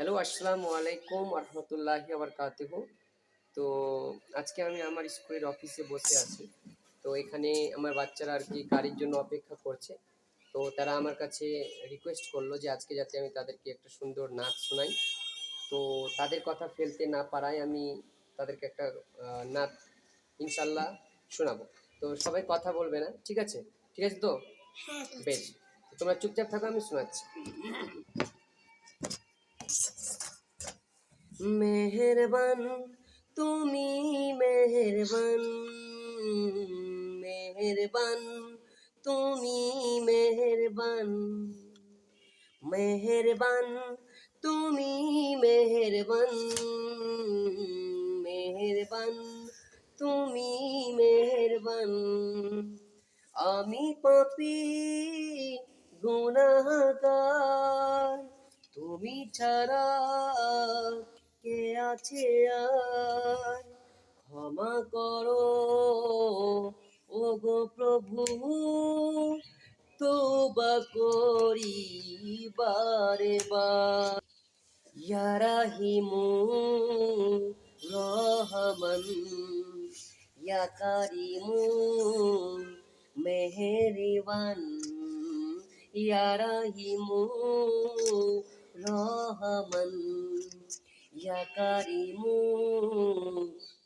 Hello, আসসালামু আলাইকুম রহমতুল্লাহি বারাকাতুহু। তো আজকে আমি আমার স্কুলের অফিসে বসে আছি। তো এখানে আমার বাচ্চারা আর কি গাড়ির জন্য অপেক্ষা করছে। তো তারা আমার কাছে রিকোয়েস্ট করলো যে আজকে যাতে আমি তাদেরকে একটা সুন্দর নাচ শোনাই। তো তাদের কথা ফেলতে না পারায় আমি তাদেরকে একটা নাচ ইনশাল্লাহ শোনাবো। তো সবাই কথা বলবে না, ঠিক আছে? ঠিক আছে তো? হ্যাঁ, বেশ, তো তোমরা চুপচাপ থাকো, আমি শোনাচ্ছি। মেহেরবান, তুমি মেহেরবান, মেহেরবান, তুমি মেহেরবান, মেহেরবান, তুমি মেহেরবান, মেহেরবান, তুমি মেহেরবান। আমি পাপী গুনাহগার, তুমি ছাড়া কে আছে আর? ক্ষমা করো ও গো প্রভু, তওবা করি বারে বার। ইয়া রাহিমু রহমান, ইয়া কারিমু মেহেরবান, ইয়া রাহিমু রহমান, ইয়া কারিমু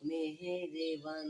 মেহেরবান।